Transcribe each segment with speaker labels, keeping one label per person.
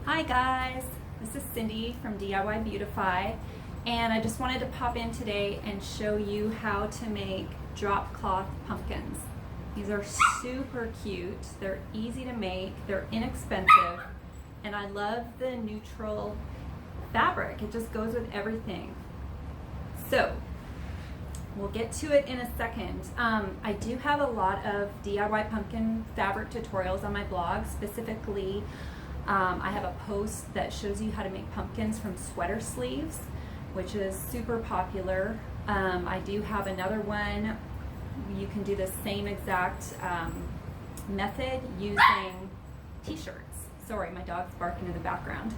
Speaker 1: Hi guys, this is Cindy from DIY Beautify, and I just wanted to pop in today and show you how to make drop cloth pumpkins. These are super cute, they're easy to make, they're inexpensive, and I love the neutral fabric. It just goes with everything. So we'll get to it in a second. I do have a lot of DIY pumpkin fabric tutorials on my blog. Specifically, I have a post that shows you how to make pumpkins from sweater sleeves, which is super popular. I do have another one. You can do the same exact method using t-shirts. Sorry, my dog's barking in the background.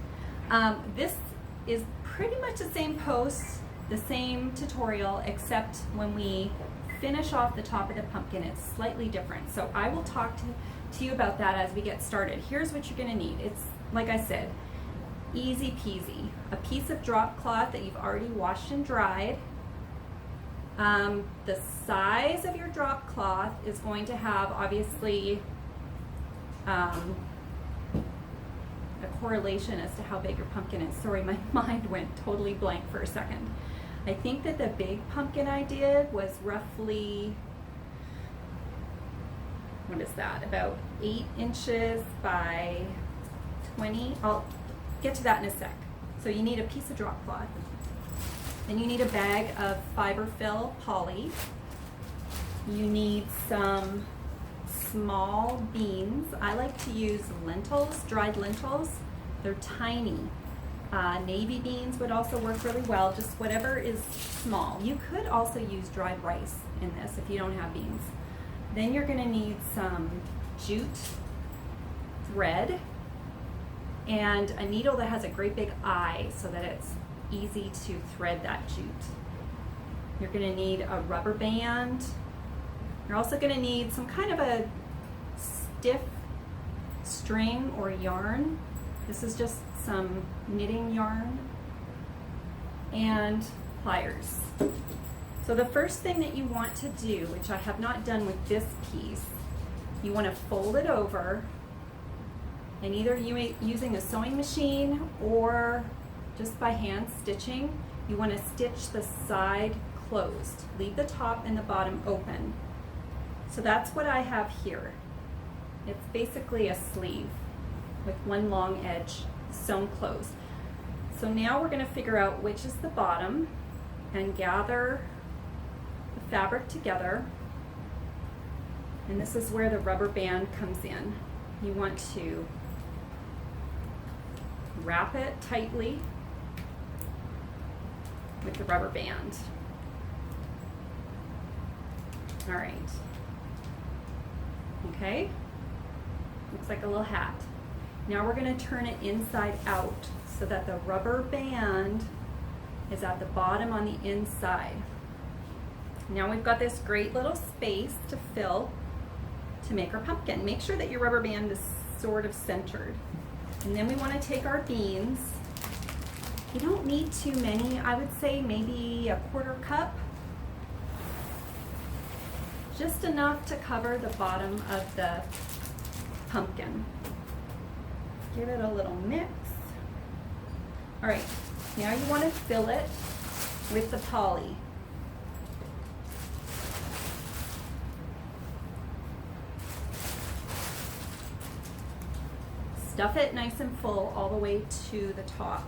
Speaker 1: This is pretty much the same post, the same tutorial, except when we finish off the top of the pumpkin, it's slightly different. So I will talk to you about that as we get started. Here's what you're gonna need. It's, like I said, easy peasy. A piece of drop cloth that you've already washed and dried. The size of your drop cloth is going to have, obviously, a correlation as to how big your pumpkin is. Sorry, my mind went totally blank for a second. I think that the big pumpkin I did was roughly, what is that, about 8 inches by 20. I'll get to that in a sec. So you need a piece of drop cloth. Then you need a bag of fiberfill poly. You need some small beans. I like to use lentils, dried lentils. They're tiny. Navy beans would also work really well, just whatever is small. You could also use dried rice in this if you don't have beans. Then you're going to need some jute thread and a needle that has a great big eye so that it's easy to thread that jute. You're going to need a rubber band. You're also going to need some kind of a stiff string or yarn. This is just some knitting yarn and pliers. So the first thing that you want to do, which I have not done with this piece, you want to fold it over, and either using a sewing machine or just by hand stitching, you want to stitch the side closed. Leave the top and the bottom open. So that's what I have here. It's basically a sleeve with one long edge sewn closed. So now we're going to figure out which is the bottom and gather the fabric together, and this is where the rubber band comes in. You want to wrap it tightly with the rubber band. All right. Okay. Looks like a little hat. Now we're going to turn it inside out so that the rubber band is at the bottom on the inside. Now we've got this great little space to fill to make our pumpkin. Make sure that your rubber band is sort of centered. And then we want to take our beans. You don't need too many. I would say maybe a 1/4 cup. Just enough to cover the bottom of the pumpkin. Give it a little mix. All right, now you want to fill it with the poly. Stuff it nice and full all the way to the top.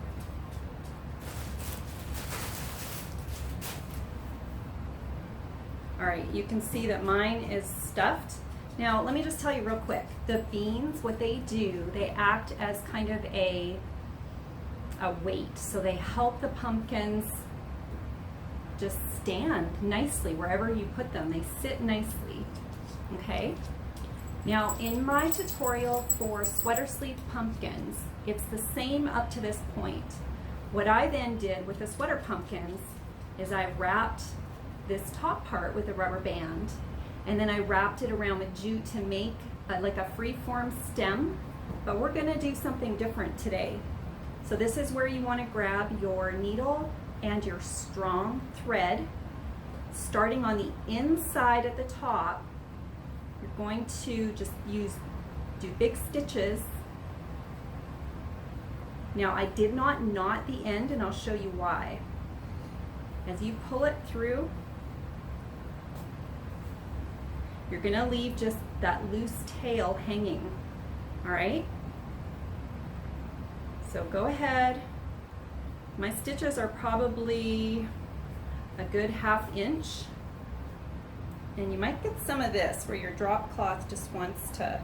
Speaker 1: All right, you can see that mine is stuffed. Now, let me just tell you real quick, the beans, what they do, they act as kind of a weight. So they help the pumpkins just stand nicely wherever you put them. They sit nicely, okay? Now, in my tutorial for sweater sleeve pumpkins, it's the same up to this point. What I then did with the sweater pumpkins is I wrapped this top part with a rubber band, and then I wrapped it around with jute to make like a free-form stem, but we're gonna do something different today. So this is where you wanna grab your needle and your strong thread, starting on the inside at the top. You're going to just do big stitches Now I did not knot the end, and I'll show you why. As you pull it through, you're gonna leave just that loose tail hanging, all right? So go ahead. My stitches are probably a good 1/2 inch. And you might get some of this where your drop cloth just wants to,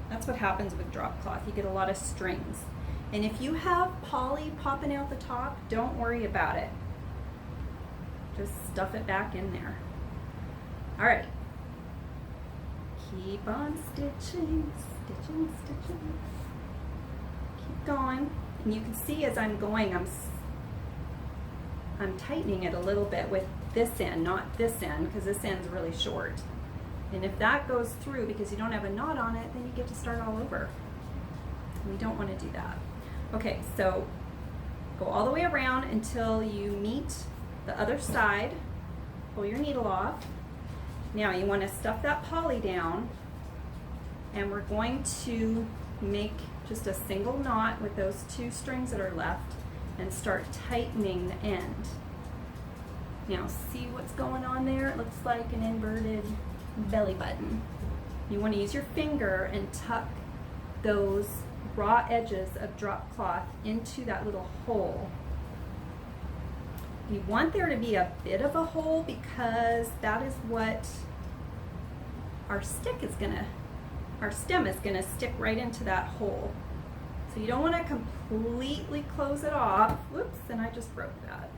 Speaker 1: that's what happens with drop cloth. You get a lot of strings. And if you have poly popping out the top, don't worry about it. Just stuff it back in there. All right. Keep on stitching, stitching, stitching. Keep going. And you can see as I'm going, I'm tightening it a little bit with this end, not this end, because this end's really short. And if that goes through because you don't have a knot on it, then you get to start all over. We don't want to do that. Okay, so go all the way around until you meet the other side. Pull your needle off. Now you want to stuff that poly down, and we're going to make just a single knot with those 2 strings that are left and start tightening the end. Now see what's going on there? It looks like an inverted belly button. You want to use your finger and tuck those raw edges of drop cloth into that little hole. You want there to be a bit of a hole because that is what our stem is gonna stick right into that hole. So you don't want to completely close it off. Whoops, and I just broke that.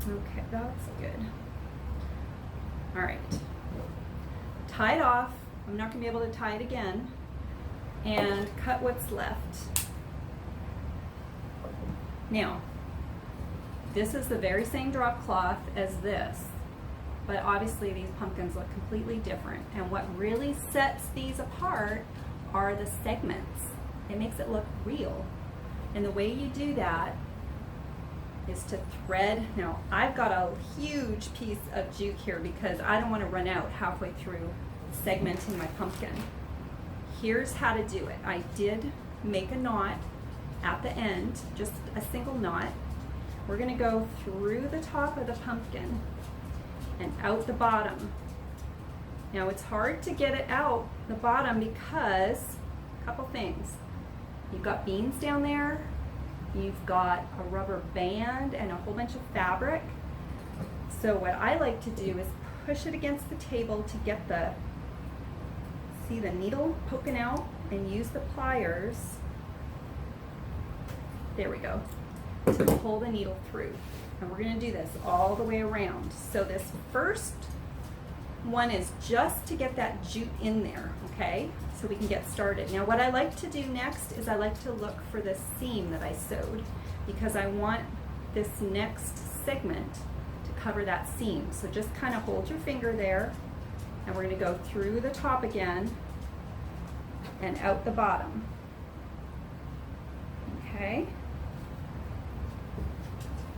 Speaker 1: Okay, that's good. All right, tie it off. I'm not gonna be able to tie it again. And cut what's left. Now, this is the very same drop cloth as this, but obviously these pumpkins look completely different. And what really sets these apart are the segments. It makes it look real. And the way you do that is to thread. Now, I've got a huge piece of jute here because I don't want to run out halfway through segmenting my pumpkin. Here's how to do it. I did make a knot at the end, just a single knot. We're gonna go through the top of the pumpkin and out the bottom. Now it's hard to get it out the bottom because a couple things. You've got beans down there, you've got a rubber band and a whole bunch of fabric. So what I like to do is push it against the table to get the needle poking out, and use the pliers, there we go, to pull the needle through. And we're going to do this all the way around. So this first one is just to get that jute in there, okay? So we can get started. Now what I like to do next is I like to look for the seam that I sewed because I want this next segment to cover that seam. So just kind of hold your finger there, and we're going to go through the top again and out the bottom. Okay.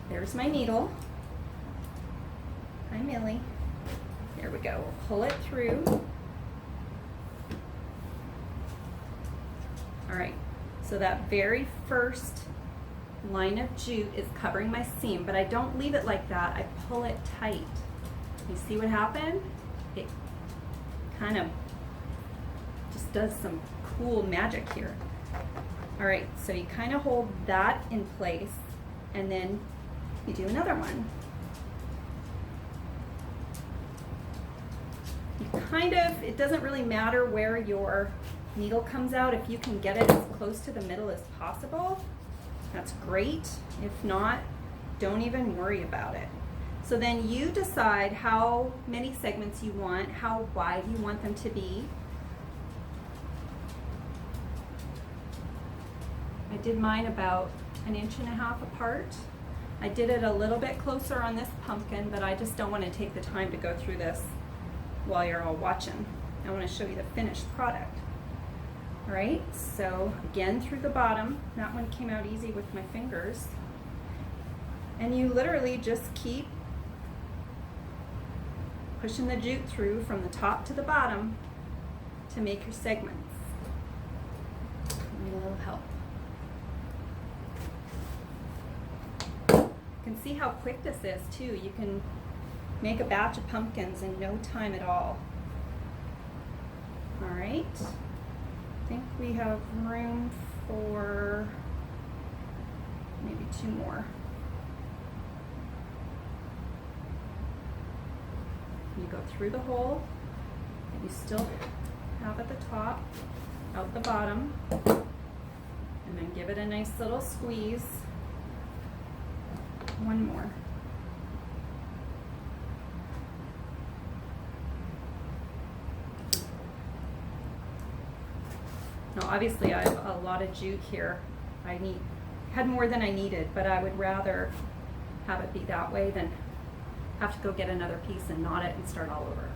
Speaker 1: There's my needle. Hi, Millie. There we go. We'll pull it through. All right. So that very first line of jute is covering my seam, but I don't leave it like that. I pull it tight. You see what happened? It kind of just does some cool magic here. All right, so you kind of hold that in place, and then you do another one. You kind of, it doesn't really matter where your needle comes out. If you can get it as close to the middle as possible, that's great. If not, don't even worry about it. So then you decide how many segments you want, how wide you want them to be. I did mine about 1.5 inches apart. I did it a little bit closer on this pumpkin, but I just don't want to take the time to go through this while you're all watching. I want to show you the finished product. All right, so again through the bottom. That one came out easy with my fingers. And you literally just keep pushing the jute through from the top to the bottom to make your segments. Need a little help. You can see how quick this is too. You can make a batch of pumpkins in no time at all. All right, I think we have room for maybe 2 more. You go through the hole that you still have at the top, out the bottom, and then give it a nice little squeeze. 1 more. Now obviously I have a lot of jute here. I had more than I needed, but I would rather have it be that way than have to go get another piece and knot it and start all over.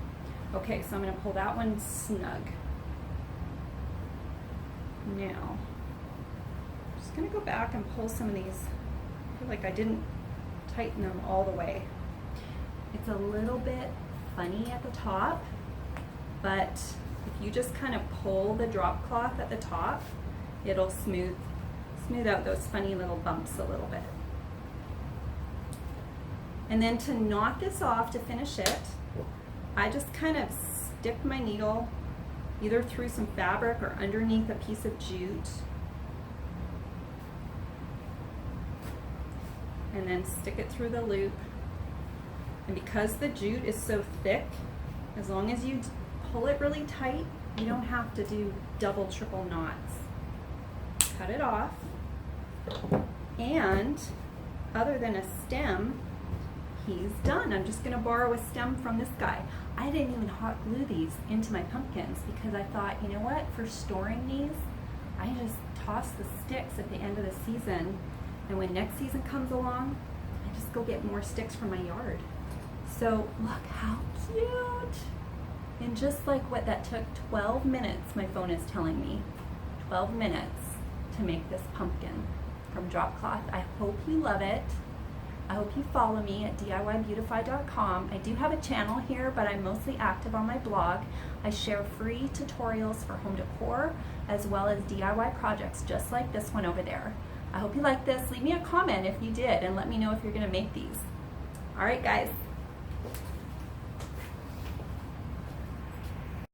Speaker 1: Okay, so I'm going to pull that one snug. Now, I'm just going to go back and pull some of these. I feel like I didn't tighten them all the way. It's a little bit funny at the top, but if you just kind of pull the drop cloth at the top, it'll smooth out those funny little bumps a little bit. And then to knot this off, to finish it, I just kind of stick my needle either through some fabric or underneath a piece of jute, and then stick it through the loop. And because the jute is so thick, as long as you pull it really tight, you don't have to do double, triple knots. Cut it off, and other than a stem, he's done. I'm just gonna borrow a stem from this guy. I didn't even hot glue these into my pumpkins because I thought, you know what, for storing these, I just toss the sticks at the end of the season, and when next season comes along, I just go get more sticks from my yard. So look how cute. And just like what that took 12 minutes, my phone is telling me, 12 minutes to make this pumpkin from drop cloth. I hope you love it. I hope you follow me at DIYBeautify.com. I do have a channel here, but I'm mostly active on my blog. I share free tutorials for home decor as well as DIY projects just like this one over there. I hope you like this. Leave me a comment if you did and let me know if you're gonna make these. All right, guys.